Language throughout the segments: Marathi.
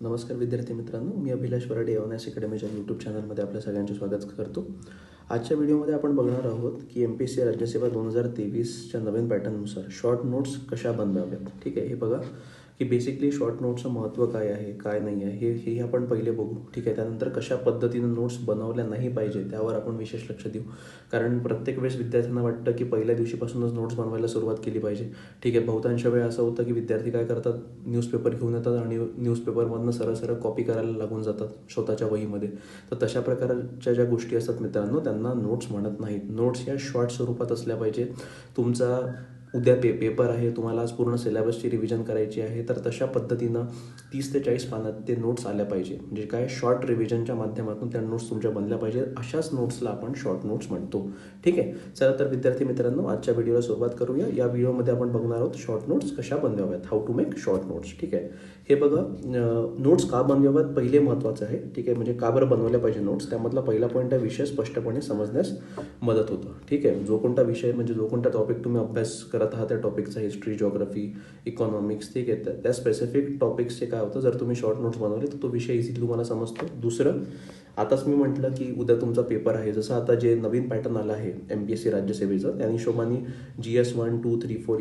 नमस्कार विद्यार्थी मित्रांनो, मी अभिलाष वराडे एवनॅस अकॅडमीच्या यूट्यूब चॅनलमध्ये आपल्या सगळ्यांचे स्वागत करतो. आजच्या व्हिडिओमध्ये आपण बघणार आहोत की MPSC राज्यसेवा 2023च्या नवीन पॅटर्ननुसार शॉर्ट नोट्स कशा बनवाव्यात. ठीक आहे, हे बघा की बेसिकली शॉर्ट नोट्सचं महत्त्व काय आहे, काय नाही आहे हे आपण पहिले बघू. ठीक आहे, त्यानंतर कशा पद्धतीनं नोट्स बनवल्या नाही पाहिजे त्यावर आपण विशेष लक्ष देऊ. कारण प्रत्येक वेळेस विद्यार्थ्यांना वाटतं की पहिल्या दिवशीपासूनच नोट्स बनवायला सुरुवात केली पाहिजे. ठीक आहे, बहुतांश वेळ असं होतं की विद्यार्थी काय करतात, न्यूजपेपर घेऊन येतात आणि न्यूजपेपरमधनं सरळ कॉपी करायला लागून जातात स्वतःच्या वहीमध्ये. तर तशा प्रकारच्या ज्या गोष्टी असतात मित्रांनो, त्यांना नोट्स म्हणत नाहीत. नोट्स या शॉर्ट स्वरूपात असल्या पाहिजे. तुमचा उद्या पेपर आहे, तुम्हाला आज पूर्ण सिलेबसची रिव्हिजन करायची आहे, तर तशा पद्धतीनं 30 ते 40 पानात ते नोट्स आल्या पाहिजे. म्हणजे काय, शॉर्ट रिव्हिजनच्या माध्यमातून त्या नोट्स तुमच्या बनल्या पाहिजे. अशाच नोट्सला आपण शॉर्ट नोट्स म्हणतो. ठीक आहे, चला तर विद्यार्थी मित्रांनो, आजच्या व्हिडिओला सुरुवात करूया. या व्हिडिओमध्ये आपण बघणार आहोत शॉर्ट नोट्स कशा बनवाव्यात, how to make short notes. ठीक आहे, हे बघा, नोट्स का बनवाव्यात पहिले महत्त्वाचं आहे. ठीक आहे, म्हणजे का बरं बनवल्या पाहिजे नोट्स, त्यामधला पहिला पॉईंट आहे विषय स्पष्टपणे समजण्यास मदत होतं. ठीक आहे, जो कोणता विषय म्हणजे जो कोणता टॉपिक तुम्ही अभ्यास करत आहात त्या टॉपिकचा, हिस्ट्री, जिओग्राफी, इकॉनॉमिक्स, ठीक आहे, त्या स्पेसिफिक टॉपिक्सचे काय होतं, जर तुम्ही शॉर्ट नोट्स बनवले तर तो विषय इझिली तुम्हाला समजतो. दुसरं, आताच मी म्हटलं की उद्या तुमचा पेपर आहे, जसं आता जे नवीन पॅटर्न आला आहे MPSC राज्यसेवेचं, त्या हिशोबाने GS 1, 2, 3, 4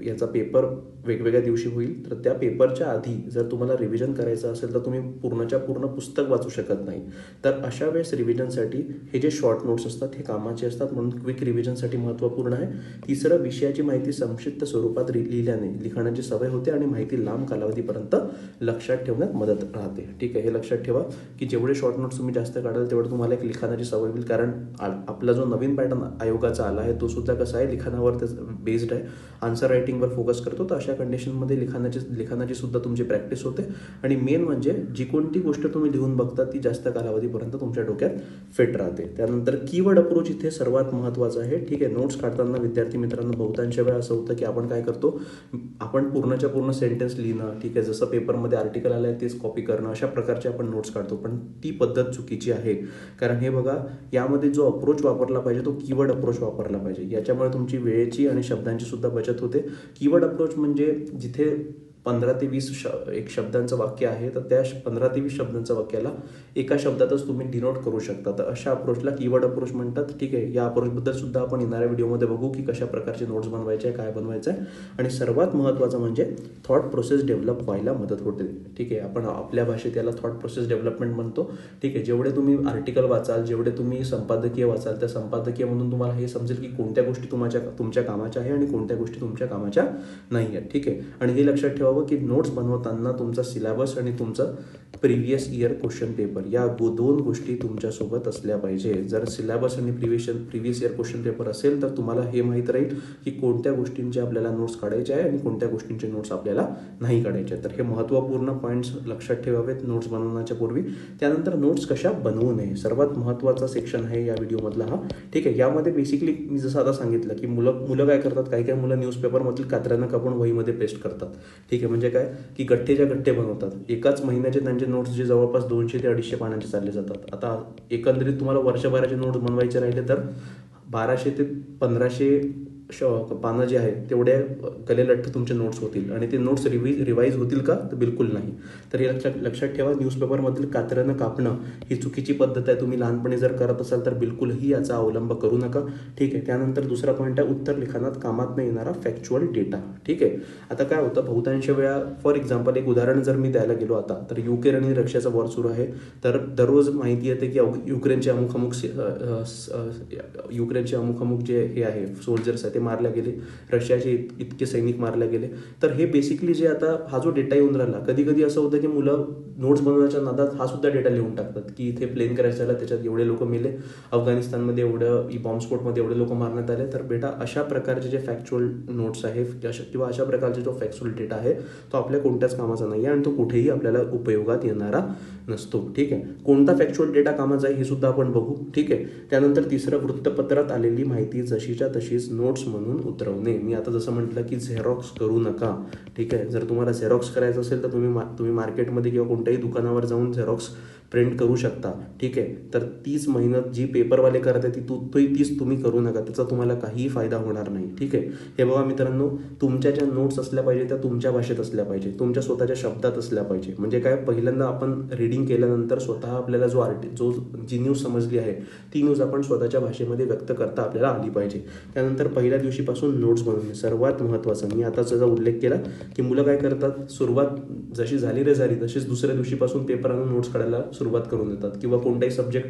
यांचा पेपर वेगवेगळ्या दिवशी होईल. तर त्या पेपरच्या आधी जर तुम्हाला रिव्हिजन करायचं असेल तर तुम्ही पूर्णच्या पूर्ण पुस्तक वाचू शकत नाही. तर अशा वेळेस रिव्हिजनसाठी हे जे शॉर्ट नोट्स असतात हे कामाचे असतात, म्हणून क्विक रिव्हिजनसाठी महत्त्वपूर्ण आहे. तिसरं, विषयाची माहिती संक्षिप्त स्वरूपात लिहिल्याने लिखाणाची सवय होते आणि माहिती लांब कालावधीपर्यंत लक्षात ठेवण्यात मदत राहते. ठीक आहे, हे लक्षात ठेवा की जेवढे शॉर्ट नोट्स तुम्ही जास्त काढाल तेवढं तुम्हाला एक लिखाणाची सवय होईल. कारण आपला जो नवीन पॅटर्न आयोगाचा आला आहे तो सुद्धा कसा आहे, लिखाणावर बेस्ड आहे, आन्सर रायटिंगवर फोकस करतो. तर अशा कंडिशनमध्ये लिखाणाची सुद्धा तुमची प्रॅक्टिस होते. आणि मेन म्हणजे जी कोणती गोष्ट तुम्ही लिहून बघता ती जास्त कालावधीपर्यंत तुमच्या डोक्यात फिट राहते. त्यानंतर कीवर्ड अप्रोच इथे सर्वात महत्त्वाचं आहे. ठीक आहे, नोट्स काढताना विद्यार्थी मित्रांनो बहुतांश वेळा असं होतं की आपण काय करतो, आपण पूर्णच्या पूर्ण सेंटेन्स लिहिणं, ठीक आहे, जसं पेपरमध्ये आर्टिकल आलं आहे तेच कॉपी करणं, अशा प्रकारचे आपण नोट्स काढतो. पण ती पद्धत चुकीची आहे. कारण हे बघा, यामध्ये जो अप्रोच वापरला पाहिजे तो कीवर्ड अप्रोच वापरला पाहिजे. याच्यामुळे तुमची वेळेची आणि शब्दांची सुद्धा बचत होते. कीवर्ड अप्रोच म्हणजे जिथे 15 ते 20 एक शब्दांचं वाक्य आहे, तर त्या 15 ते 20 शब्दांचं वाक्याला एका शब्दातच तुम्ही डिनोट करू शकता. तर अशा अप्रोचला कीवर्ड अप्रोच म्हणतात. ठीक आहे, या अप्रोचबद्दल सुद्धा आपण येणाऱ्या व्हिडिओमध्ये बघू की कशा प्रकारचे नोट्स बनवायचे आहे, काय बनवायचं आहे. आणि सर्वात महत्त्वाचं म्हणजे थॉट प्रोसेस डेव्हलप व्हायला मदत होते. ठीक आहे, आपण आपल्या भाषेत याला थॉट प्रोसेस डेव्हलपमेंट म्हणतो. ठीक आहे, जेवढे तुम्ही आर्टिकल वाचाल, जेवढे तुम्ही संपादकीय वाचाल, त्या संपादकीयमधून तुम्हाला हे समजेल की कोणत्या गोष्टी तुमच्या कामाच्या आहे आणि कोणत्या गोष्टी तुमच्या कामाच्या नाही आहेत. ठीक आहे, आणि हे लक्षात ठेवा की नोट्स बनवताना तुमचा सिलेबस आणि तुमचं प्रिव्हियस इयर क्वेश्चन पेपर या दोन गोष्टी तुमच्यासोबत असल्या पाहिजे. जर सिलेबस आणि प्रिव्हियस इयर क्वेश्चन पेपर असेल तर तुम्हाला हे माहीत राहील की कोणत्या गोष्टींचे आपल्याला नोट्स काढायचे आहे आणि कोणत्या गोष्टींचे नोट्स आपल्याला नाही काढायचे. तर हे महत्त्वपूर्ण पॉईंट्स लक्षात ठेवावेत नोट्स बनवण्याच्या पूर्वी. त्यानंतर नोट्स कशा बनवू नये, सर्वात महत्त्वाचा सेक्शन आहे या व्हिडिओमधला हा. ठीक आहे, यामध्ये बेसिकली मी जसं आता सांगितलं की मुलं काय करतात, काही मुलं न्यूजपेपरमधील कात्र्यानं कापून वहीमध्ये पेस्ट करतात. ठीक आहे, म्हणजे काय की गठ्ठेच्या गठ्ठे बनवतात. एकाच महिन्याचे त्यांचे नोट्स जे जवळपास 200 ते 250 पानांचे चालले जातात. आता एकंदरीत तुम्हाला वर्षभराचे नोट्स बनवायचे राहिले तर 1200 ते 1500 पानं जे आहेत तेवढे गलेलठ्ठ तुमचे नोट्स होतील. आणि ते नोट्स रिवाईज होतील का, तर बिलकुल नाही. तर हे लक्षात ठेवा, न्यूजपेपरमधील कात्र्यानं कापणं ही चुकीची पद्धत आहे. तुम्ही लहानपणी जर करत असाल तर बिलकुलही याचा अवलंब करू नका. ठीक आहे, त्यानंतर दुसरा पॉईंट आहे उत्तर लिखाणात कामात न येणारा फॅक्च्युअल डेटा. ठीक आहे, आता काय होतं, बहुतांश वेळा फॉर एक्झाम्पल एक उदाहरण जर मी द्यायला गेलो आता, तर युक्रेन आणि रशियाचा वॉर सुरू आहे. तर दररोज माहिती येते की युक्रेनचे अमुक अमुक जे हे आहे सोल्जर्स आहेत ते मारले गेले, रशियाचे इतके सैनिक मारले गेले. तर हे बेसिकली जे आता हा जो डेटा येऊन राहिला, कधी असं होतं की मुलं नोट्स बनवण्याच्या नादात हा सुद्धा डेटा लिहून टाकतात की इथे प्लेन क्रॅश झाला, त्याच्यात एवढे लोक मेले, अफगाणिस्तानमध्ये एवढं बॉम्बस्फोटमध्ये एवढे लोक मारण्यात आले. तर बेटा, अशा प्रकारचे जे फॅक्च्युअल नोट्स आहे किंवा अशा प्रकारचे जो फॅक्च्युअल डेटा आहे तो आपल्या कोणत्याच कामाचा नाही आहे आणि तो कुठेही आपल्याला उपयोगात येणारा नसतो. ठीक आहे, कोणता फॅक्च्युअल डेटा कामाचा आहे हे सुद्धा आपण बघू. ठीक आहे, त्यानंतर तिसरं, वृत्तपत्रात आलेली माहिती जशीच्या तशीच नोट्स म्हणून उतरवणे. मी आता जसं म्हटलं की झेरॉक्स करू नका. ठीक आहे, जर तुम्हाला झेरॉक्स करायचं असेल तर तुम्ही मार्केटमध्ये किंवा कोणत्याही दुकानावर जाऊन झेरॉक्स प्रिंट करू शकता. ठीक आहे, तर तीच मेहनत जी पेपरवाले करत आहे तीच तुम्ही करू नका, त्याचा तुम्हाला काहीही फायदा होणार नाही. ठीक आहे, हे बघा मित्रांनो, तुमच्या ज्या नोट्स असल्या पाहिजे त्या तुमच्या भाषेत असल्या पाहिजे, तुमच्या स्वतःच्या शब्दात असल्या पाहिजे. म्हणजे काय, पहिल्यांदा आपण रीडिंग केल्यानंतर स्वतः आपल्याला जी न्यूज समजली आहे ती न्यूज आपण स्वतःच्या भाषेमध्ये व्यक्त करता आपल्याला आली पाहिजे. त्यानंतर पहिल्या दिवशीपासून नोट्स बनवणे सर्वात महत्त्वाचं. मी आता त्याचा उल्लेख केला की मुलं काय करतात, सुरुवात जशी झाली तशीच दुसऱ्या दिवशीपासून पेपर आणून नोट्स काढायला सुरुवात करून देतात, किंवा कोणताही सब्जेक्ट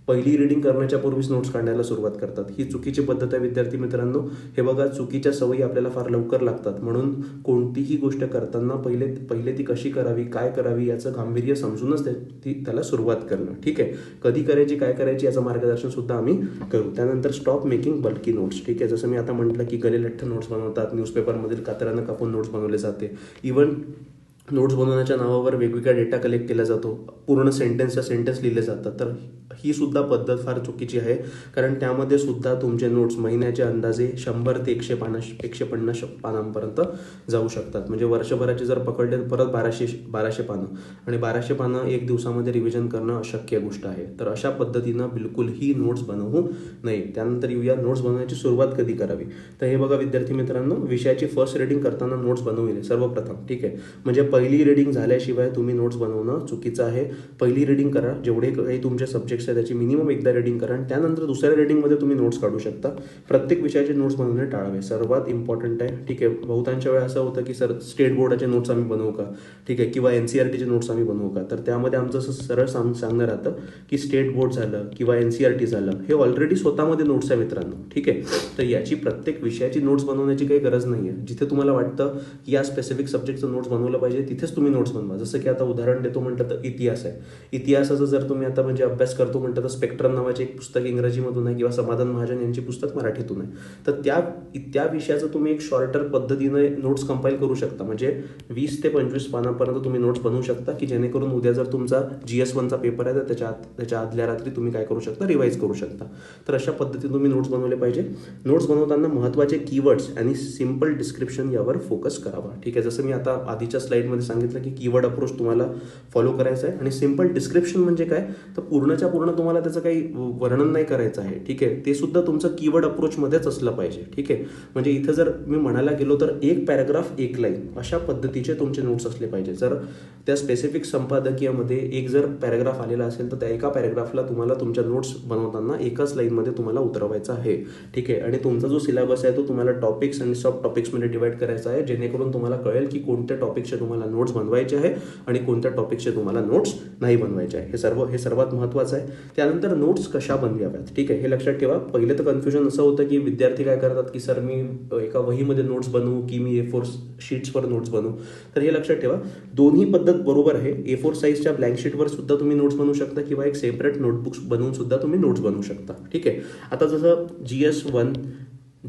पहिली रीडिंग करण्याच्या पूर्वीच नोट्स काढण्याला सुरुवात करतात. ही चुकीची पद्धत आहे विद्यार्थी मित्रांनो. हे बघा, चुकीच्या सवयी आपल्याला फार लवकर लागतात. म्हणून कोणतीही गोष्ट करताना पहिले ती कशी करावी, काय करावी याचं गांभीर्य समजूनच त्याला सुरुवात करणं. ठीक आहे, कधी करायची, काय करायची याचं मार्गदर्शन सुद्धा आम्ही करू. त्यानंतर स्टॉप मेकिंग बल्की नोट्स. ठीक आहे, जसं मी आता म्हटलं की गलेलठ्ठ नोट्स बनवतात, न्यूजपेपरमधील कातरानं कापून नोट्स बनवले जाते. इव्हन नोट्स बनवण्याच्या नावावर वेगवेगळा डेटा कलेक्ट केला जातो, पूर्ण सेंटेन्स लिहिले जातात. तर ही सुद्धा पद्धत फार चुकीची आहे, कारण त्यामध्ये सुद्धा तुमचे नोट्स महिन्याचे अंदाजे 100 ते 150 पानांपर्यंत जाऊ शकतात. म्हणजे वर्षभराचे जर पकडले तर परत 1200 पानं, आणि 1200 पानं एक दिवसामध्ये रिव्हिजन करणं अशक्य गोष्ट आहे. तर अशा पद्धतीनं बिलकुलही नोट्स बनवू नये. त्यानंतर येऊया नोट्स बनवण्याची सुरुवात कधी करावी. तर हे बघा विद्यार्थी मित्रांनो, विषयाची फर्स्ट रीडिंग करताना नोट्स बनवले सर्वप्रथम. ठीक आहे, म्हणजे पहिली रीडिंग झाल्याशिवाय तुम्ही नोट्स बनवणं चुकीचं आहे. पहिली रीडिंग करा, जेवढे काही तुमचे सब्जेक्ट्स आहेत त्याची मिनिमम एकदा रीडिंग करा, आणि त्यानंतर दुसऱ्या रीडिंगमध्ये तुम्ही नोट्स काढू शकता. प्रत्येक विषयाचे नोट्स बनवणे टाळावे, सर्वात इम्पॉर्टंट आहे. ठीक आहे, बहुतांच्या वेळा असं होतं की सर स्टेट बोर्डाचे नोट्स आम्ही बनवू का, ठीक आहे, किंवा NCERTचे नोट्स आम्ही बनवू का. तर त्यामध्ये आमचं असं सरळ सांगणं राहतं की स्टेट बोर्ड झालं किंवा NCERT झालं, हे ऑलरेडी स्वतःमध्ये नोट्स आहे मित्रांनो. ठीक आहे, तर याची प्रत्येक विषयाची नोट्स बनवण्याची काही गरज नाही आहे. जिथे तुम्हाला वाटतं की या स्पेसिफिक सब्जेक्टचं नोट्स बनवलं पाहिजे तिथेच तुम्ही नोट्स बनवा. जसं की आता उदाहरण देतो म्हटलं तर इतिहास आहे. इतिहासाचा जर तुम्ही आता म्हणजे अभ्यास करतो म्हटलं तर स्पेक्ट्रम नावाचे एक पुस्तक इंग्रजीमधून आहे, किंवा समाधान महाजन यांची पुस्तक मराठीतून आहे. तर त्या विषयाचं तुम्ही एक शॉर्टर पद्धतीने नोट्स कंपाईल करू शकता. म्हणजे 20 ते 25 पानापर्यंत तुम्ही नोट्स बनवू शकता, की जेणेकरून उद्या जर तुमचा GS1चा पेपर आहे तर त्याच्या आदल्या रात्री तुम्ही काय करू शकता, रिवाईज करू शकता. तर अशा पद्धतीने तुम्ही नोट्स बनवले पाहिजे. नोट्स बनवताना महत्त्वाचे कीवर्ड्स आणि सिम्पल डिस्क्रिप्शन यावर फोकस करावा. ठीक आहे, जसं मी आता आधीच्या स्लाइडमध्ये सांगितलं की कीवर्ड अप्रोच तुम्हाला फॉलो करायचं आहे, आणि सिम्पल डिस्क्रिप्शन म्हणजे काय, तर पूर्णच्या पूर्ण तुम्हाला त्याचं काही वर्णन नाही करायचं आहे. ठीक आहे, ते सुद्धा तुमचं कीवर्ड अप्रोचमध्येच असलं पाहिजे. ठीक आहे, म्हणजे इथं जर मी म्हणायला गेलो तर एक पॅराग्राफ एक लाईन अशा पद्धतीचे तुमचे नोट्स असले पाहिजे. जर त्या स्पेसिफिक संपादकीयामध्ये एक जर पॅराग्राफ आलेला असेल तर त्या एका पॅराग्राफला तुम्हाला तुमच्या नोट्स बनवताना एकाच लाईनमध्ये तुम्हाला उतरवायचा आहे. ठीक आहे, आणि तुमचा जो सिलेबस आहे तो तुम्हाला टॉपिक्स आणि सब टॉपिक्समध्ये डिवाइड करायचा आहे, जेणेकरून तुम्हाला कळेल की कोणत्या टॉपिकचे तुम्हाला नोट्स बनवायचे आहे आणि कोणत्या टॉपिकचे तुम्हाला नोट्स नाही बनवायचे आहे. हे सर्वात महत्त्वाचं आहे. त्यानंतर नोट्स कशा बनवाव्यात. ठीक आहे, हे लक्षात ठेवा. पहिले तर कन्फ्युजन असं होतं की विद्यार्थी काय करतात की सर मी एका वहीमध्ये नोट्स बनवू की मी A4 शीट्सवर नोट्स बनवू. तर हे लक्षात ठेवा, दोन्ही पद्धत बरोबर आहे. A4 साईजच्या ब्लँक शीटवर सुद्धा तुम्ही नोट्स बनवू शकता, किंवा एक सेपरेट नोटबुक्स बनवून सुद्धा तुम्ही नोट्स बनवू शकता. ठीक आहे, आता जसं GS1,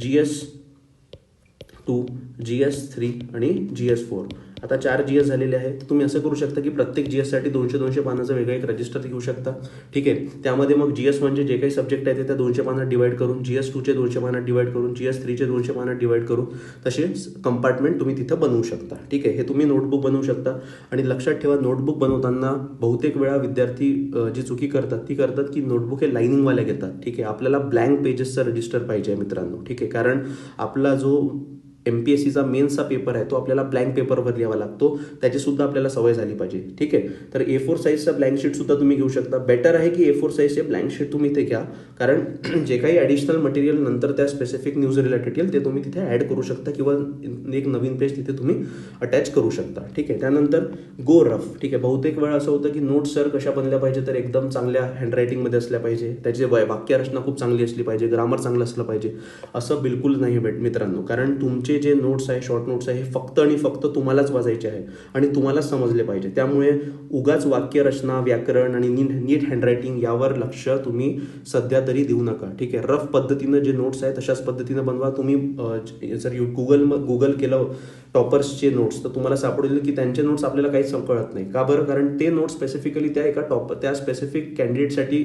GS2, GS3 आणि GS4 आता 4 GS झालेले आहेत. तुम्ही असं करू शकता की प्रत्येक GSसाठी 200 पानाचं वेगळं एक रजिस्टर घेऊ शकता. ठीक आहे, त्यामध्ये मग GS1चे जे काही सब्जेक्ट आहेत त्या 200 पानात डिवाइड करून, GS2चे 200 पानात डिवाइड करून, GS3चे 200 पानात डिवाइड करून तसे कंपार्टमेंट तुम्ही तिथं बनवू शकता. ठीक आहे, हे तुम्ही नोटबुक बनवू शकता. आणि लक्षात ठेवा, नोटबुक बनवताना बहुतेक वेळा विद्यार्थी जी चुकी करतात ती करतात की नोटबुक हे लाईनिंगवाल्या घेतात. ठीक आहे, आपल्याला ब्लँक पेजेसचा रजिस्टर पाहिजे मित्रांनो. ठीक आहे, कारण आपला जो MPSCचा मेन्सचा पेपर आहे तो आपल्याला ब्लँक पेपरवर लिहावा लागतो, त्याची सुद्धा आपल्याला सवय झाली पाहिजे. ठीक आहे, तर A4 साईजचा ब्लँक शीट सुद्धा तुम्ही घेऊ शकता. बेटर आहे की A4 साईजचे ब्लँक शीट तुम्ही इथे घ्या, कारण जे काही ॲडिशनल मटेरियल नंतर त्या स्पेसिफिक न्यूज रिलेटेड येईल ते तुम्ही तिथे ॲड करू शकता, किंवा एक नवीन पेज तिथे तुम्ही अटॅच करू शकता. ठीक आहे, त्यानंतर गो रफ. ठीक आहे, बहुतेक वेळा असं होतं की नोट्स सर कशा बनल्या पाहिजे, तर एकदम चांगल्या हँडरायटिंगमध्ये असल्या पाहिजे, त्याची वाक्यरचना खूप चांगली असली पाहिजे, ग्रामर चांगलं असलं पाहिजे. असं बिलकुल नाही मित्रांनो, कारण तुमचे तुमचे जे नोट्स आहे, शॉर्ट नोट्स आहे, हे फक्त आणि फक्त तुम्हालाच वाचायचे आहे आणि तुम्हालाच समजले पाहिजे. त्यामुळे उगाच वाक्यरचना, व्याकरण आणि नीट हँडरायटिंग यावर लक्ष तुम्ही सध्या तरी देऊ नका. ठीक आहे, रफ पद्धतीनं जे नोट्स आहे तशाच पद्धतीनं बनवा. तुम्ही जर गुगल केलं टॉपर्सचे नोट्स तर तुम्हाला सापडेल की त्यांचे नोट्स आपल्याला काहीच कळत नाही. का बरं? कारण ते नोट्स स्पेसिफिकली त्या स्पेसिफिक कॅन्डिडेटसाठी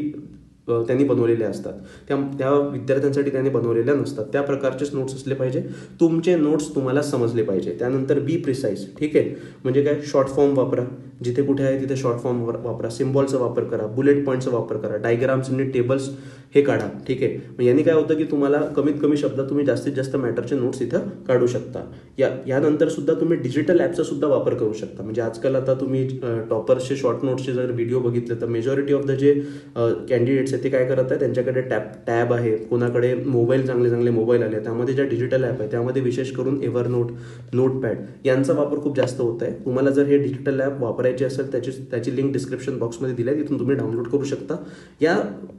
त्यांनी बनवलेले असतात, त्या विद्यार्थ्यांसाठी त्यांनी बनवलेल्या नसतात. त्या प्रकारचेच नोट्स असले पाहिजे. तुमचे नोट्स तुम्हाला समजले पाहिजे. त्यानंतर बी प्रिसाईज. ठीक आहे, म्हणजे काय? शॉर्ट फॉर्म वापरा, जिथे कुठे आहे तिथे शॉर्ट फॉर्म वापरा, सिम्बॉलचा वापर करा, बुलेट पॉईंटचा वापर करा, डायग्राम्स आणि टेबल्स हे काढा. ठीक आहे, मग यांनी काय होतं की तुम्हाला कमीत कमी शब्दात तुम्ही जास्तीत जास्त मॅटरचे नोट्स इथं काढू शकता. यानंतर सुद्धा तुम्ही डिजिटल ॲपचा सुद्धा वापर करू शकता. म्हणजे आजकाल आता तुम्ही टॉपर्सचे शॉर्ट नोट्सचे जर व्हिडिओ बघितले तर मेजॉरिटी ऑफ द जे कॅन्डिडेट्स आहेत ते काय करत आहे, त्यांच्याकडे टॅब आहे, कोणाकडे चांगले चांगले मोबाईल आले, त्यामध्ये ज्या डिजिटल ॲप आहे त्यामध्ये विशेष करून एव्हरनोट, नोटपॅड यांचा वापर खूप जास्त होत आहे. तुम्हाला जर हे डिजिटल ॲप वापरायचे असेल त्याची लिंक डिस्क्रिप्शन बॉक्समध्ये दिली आहे, तिथून तुम्ही डाउनलोड करू शकता. या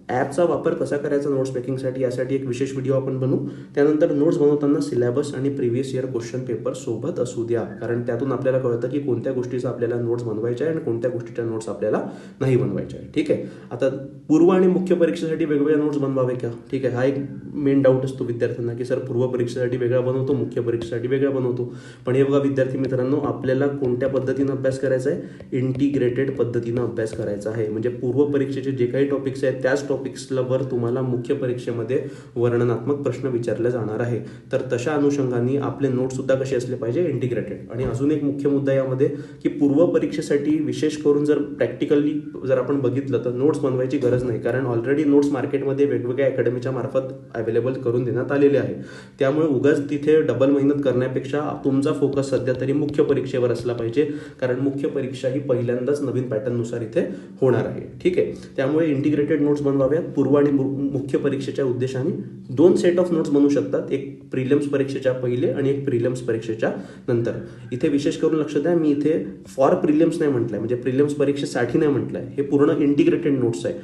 ॲपचा वापर कसा करायचा नोट्स मेकिंगसाठी यासाठी एक विशेष व्हिडिओ आपण बनवू. त्यानंतर नोट्स बनवताना सिलेबस आणि प्रिव्हियस इयर क्वेश्चन पेपर सोबत असू द्या, कारण त्यातून आपल्याला कळतं की कोणत्या गोष्टीचा आपल्याला नोट्स बनवायच्या आहे आणि कोणत्या गोष्टीच्या नोट्स आपल्याला नाही बनवायच्या आहे. ठीक आहे, आता पूर्व आणि मुख्य परीक्षेसाठी वेगवेगळ्या नोट्स बनवावे का? ठीक आहे, हा एक मेन डाऊट असतो विद्यार्थ्यांना की सर पूर्व परीक्षेसाठी वेगळा बनवतो, मुख्य परीक्षेसाठी वेगळा बनवतो. पण हे बघा विद्यार्थी मित्रांनो, आपल्याला कोणत्या पद्धतीनं अभ्यास करायचा आहे? इंटिग्रेटेड पद्धतीनं अभ्यास करायचा आहे. म्हणजे पूर्व परीक्षेचे जे काही टॉपिक्स आहेत त्याच टॉपिक्सवर तुम्हाला मुख्य परीक्षेमध्ये वर्णनात्मक प्रश्न विचारले जाणार आहे. तर तशा अनुषंगाने आपले नोट्स सुद्धा कसे असले पाहिजे? इंटिग्रेटेड. आणि अजून एक मुख्य मुद्दा यामध्ये की पूर्व परीक्षेसाठी विशेष करून जर प्रॅक्टिकली जर आपण बघितलं तर नोट्स बनवायची गरज नाही, कारण ऑलरेडी नोट्स मार्केटमध्ये वेगवेगळ्या अकॅडमीच्या मार्फत अवेलेबल करून देण्यात आलेले आहे. त्यामुळे उगाच तिथे डबल मेहनत करण्यापेक्षा तुमचा फोकस सध्या तरी मुख्य परीक्षेवर असला पाहिजे, कारण मुख्य परीक्षा ही पहिल्यांदाच नवीन पॅटर्ननुसार इथे होणार आहे. ठीक आहे, त्यामुळे इंटिग्रेटेड नोट्स बनवाव्यात. पूर्व आणि मुख्य परीक्षेच्या उद्देशाने 2 सेट ऑफ नोट्स बनवू शकतात, एक प्रिलिम्स परीक्षेच्या पहिले आणि एक प्रिलिम्स परीक्षेच्या नंतर. इथे विशेष करून लक्ष द्या, मी इथे फॉर प्रिलिम्स नाही म्हटलंय, म्हणजे प्रिलिम्स परीक्षेसाठी नाही म्हटलंय. हे पूर्ण इंटिग्रेटेड नोट्स आहे.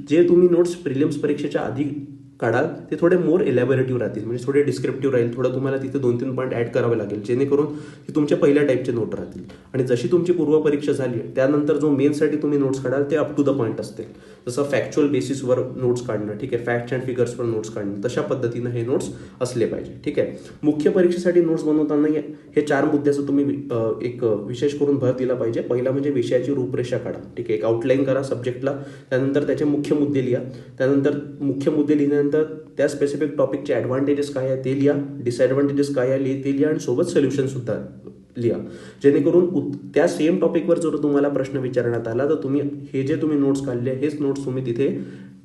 जे तुम्ही नोट्स प्रिलिम्स परीक्षेच्या आधी काढाल ते थोडे मोर एलॅबोरेटिव्ह राहतील, म्हणजे थोडे डिस्क्रिप्टिव्ह राहील. थोडं तुम्हाला तिथे 2-3 पॉईंट ॲड करावे लागेल, जेणेकरून ती तुमच्या पहिल्या टाईपचे नोट राहतील. आणि जशी तुमची पूर्व परीक्षा झाली त्यानंतर जो मेनसाठी तुम्ही नोट्स काढाल ते अप टू द पॉईंट असतील. जसं फॅक्च्युअल बेसिसवर नोट्स काढणं, ठीक आहे, फॅक्ट्स अँड फिगर्सवर नोट्स काढणं, तशा पद्धतीनं हे नोट्स असले पाहिजे. ठीक आहे, मुख्य परीक्षेसाठी नोट्स बनवताना हे 4 मुद्द्याचं तुम्ही एक विशेष करून भर दिला पाहिजे. पहिला म्हणजे विषयाची रूपरेषा काढा. ठीक आहे, एक आउटलाईन करा सब्जेक्टला, त्यानंतर त्याचे मुख्य मुद्दे लिहा. त्यानंतर मुख्य मुद्दे लिहिल्यानंतर त्या स्पेसिफिक टॉपिकचे ॲडव्हान्टेजेस काय आहे ते लिहा, डिसएडव्हान्टेजेस काय आहे ते लिहा आणि सोबत सोल्युशन सुद्धा लिहा, जेणेकरून त्या सेम टॉपिकवर जर तुम्हाला प्रश्न विचारण्यात आला तर तुम्ही हे जे तुम्ही नोट्स काढले हेच नोट्स तुम्ही तिथे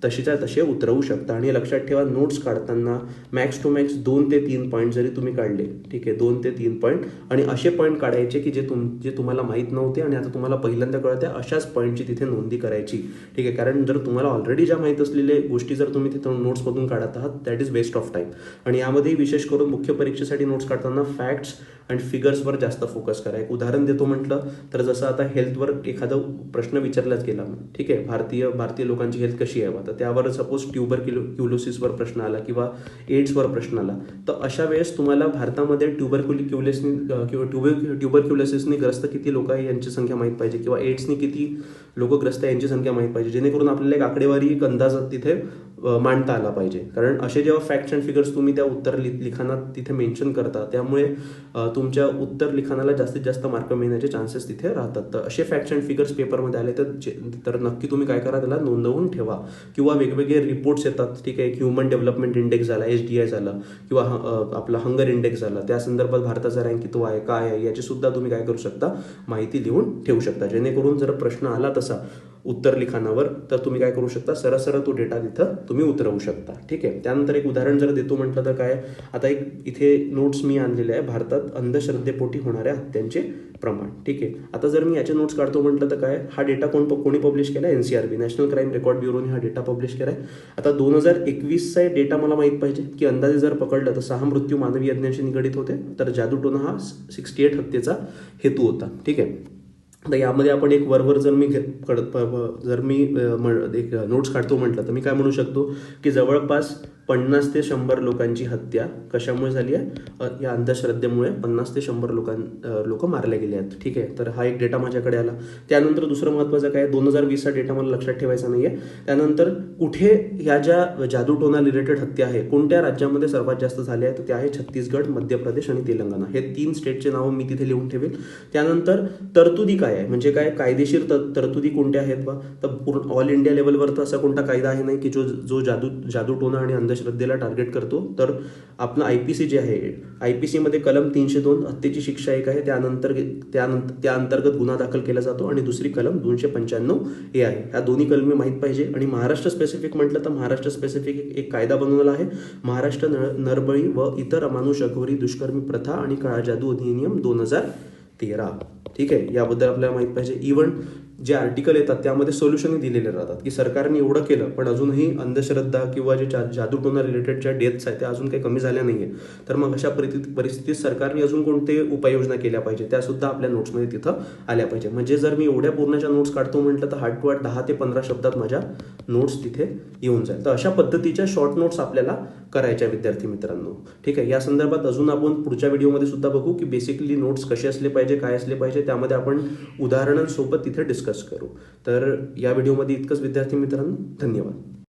तशीच्या तसे उतरवू शकता. आणि लक्षात ठेवा, नोट्स काढताना मॅक्स टू मॅक्स 2 ते 3 पॉईंट जरी तुम्ही काढले, ठीक आहे, 2 ते 3 पॉईंट, आणि असे पॉईंट काढायचे की जे तुम्हाला माहीत नव्हते आणि आता तुम्हाला पहिल्यांदा कळते, अशाच पॉईंटची तिथे नोंदी करायची. ठीक आहे, कारण जर तुम्हाला ऑलरेडी ज्या माहीत असलेल्या गोष्टी जर तुम्ही तिथं नोट्समधून काढत आहात that is waste of time. आणि यामध्ये विशेष करून मुख्य परीक्षेसाठी नोट्स काढताना फॅक्ट्स आणि फिगर्सवर जास्त फोकस करा. एक उदाहरण देतो म्हटलं तर जसं आता हेल्थवर एखादा प्रश्न विचारलाच गेला, ठीक आहे, भारतीय लोकांची हेल्थ कशी आहे, तर त्यावर सपोज ट्युबरक्युलोसिसवर प्रश्न आला किंवा एड्सवर प्रश्न आला, तर अशा वेळेस तुम्हाला भारतामध्ये ट्युबरक्युलोसिसनी ग्रस्त किती लोक आहे यांची संख्या माहीत पाहिजे, किंवा एड्सनी किती लोक ग्रस्त आहे यांची संख्या माहीत पाहिजे, जेणेकरून आपल्याला एक आकडेवारी, एक अंदाज तिथे मांडता आला पाहिजे. कारण असे जेव्हा फॅक्ट्स अँड फिगर्स तुम्ही त्या उत्तर लिखाणात तिथे मेन्शन करता, त्यामुळे तुमच्या उत्तर लिखाणाला जास्तीत जास्त मार्क मिळण्याचे चान्सेस तिथे राहतात. तर असे फॅक्ट्स अँड फिगर्स पेपरमध्ये आले तर नक्की तुम्ही काय करा, त्याला नोंदवून ठेवा. किंवा वेगवेगळे रिपोर्ट्स येतात, ठीक आहे, ह्युमन डेव्हलपमेंट इंडेक्स झाला, HDI झाला, किंवा आपला हंगर इंडेक्स झाला, त्या संदर्भात भारताचा रँक किती आहे, काय आहे, याची सुद्धा तुम्ही काय करू शकता, माहिती लिहून ठेवू शकता. जेणेकरून जर प्रश्न आला तसा उत्तर लिखाणावर तर तुम्ही काय करू शकता, सरळ तो डेटा तिथं तुम्ही उतरवू शकता. ठीक आहे, त्यानंतर एक उदाहरण जर देतो म्हटलं तर काय, आता एक इथे नोट्स मी आणलेले आहे, भारतात अंधश्रद्धेपोटी होणाऱ्या हत्यांचे प्रमाण. ठीक आहे, आता जर मी याचे नोट्स काढतो म्हटलं तर काय, हा डेटा कोणी पब्लिश केला? NCRB, नॅशनल क्राईम रेकॉर्ड ब्युरोने हा डेटा पब्लिश केला आहे. आता 2021चा डेटा मला माहीत पाहिजे की अंदाजे जर पकडलं तर 6 मृत्यू मानवी यज्ञांशी निगडीत होते, तर जादूटोना हा 68 हत्येचा हेतू होता. ठीक आहे, तर यामध्ये आपण एक वरवर जर मी जर मी एक नोट्स काढतो म्हटलं तर मी काय म्हणू शकतो की जवळपास 50 ते 100 लोकांची हत्या कशामुळे झाली आहे, या अंधश्रद्धेमुळे 50 ते 100 लोक मारले गेले आहेत. ठीक आहे, तर हा एक डेटा माझ्याकडे आला. त्यानंतर दुसरं महत्त्वाचं काय, 2020चा डेटा मला लक्षात ठेवायचा नाही आहे. त्यानंतर कुठे ह्या ज्या जादूटोना रिलेटेड हत्या आहे कोणत्या राज्यामध्ये सर्वात जास्त झाल्या आहेत, तर ते आहे छत्तीसगड, मध्य प्रदेश आणि तेलंगणा. हे 3 स्टेटचे नावं मी तिथे लिहून ठेवेल. त्यानंतर तरतुदी काय आहे, म्हणजे काय कायदेशीर तरतुदी कोणत्या आहेत बा, तर ऑल इंडिया लेवलवर तर असा कोणता कायदा आहे नाही की जो जादूटोना आणि अंधश्रद्धेला टार्गेट करतो. तर आपलं IPC जे आहे, IPC मध्ये कलम 302 हत्येची शिक्षा एक आहे, त्या अंतर्गत गुन्हा दाखल केला जातो, आणि दुसरी कलम 295A आहे. ह्या दोन्ही कलमी माहीत पाहिजे. आणि महाराष्ट्र स्पेसिफिक म्हटलं तर महाराष्ट्र स्पेसिफिक एक कायदा बनवलेला आहे, महाराष्ट्र नरबळी व इतर अमानुष अघोरी दुष्कर्मी प्रथा आणि काळा जादू अधिनियम 2013. ठीक आहे, याबद्दल आपल्याला माहित पाहिजे. इव्हन जे आर्टिकल येतात त्यामध्ये सोल्युशनही दिलेले राहतात की सरकारने एवढं केलं पण अजूनही अंधश्रद्धा किंवा जे जादूटोना रिलेटेड ज्या डेथ्स आहेत त्या अजून काही कमी झाल्या नाही आहे. तर मग अशा परिस्थितीत सरकारने अजून कोणते उपाययोजना केल्या पाहिजे त्या सुद्धा आपल्या नोट्समध्ये तिथं आल्या पाहिजे. म्हणजे जर मी एवढ्या पूर्णच्या नोट्स काढतो म्हटलं तर हार्ट टू हार्ट 10 ते 15 शब्दात माझ्या नोट्स तिथे येऊन जाईल. तर अशा पद्धतीच्या शॉर्ट नोट्स आपल्याला करायच्या विद्यार्थी मित्रांनो. ठीक आहे, या संदर्भात अजून आपण पुढच्या व्हिडिओमध्ये सुद्धा बघू की बेसिकली नोट्स कसे असले पाहिजे, काय असले पाहिजे, त्यामध्ये आपण उदाहरणांसोबत तिथे डिस्कस करू. तर या व्हिडिओमध्ये इतकंच विद्यार्थी मित्रांनो, धन्यवाद.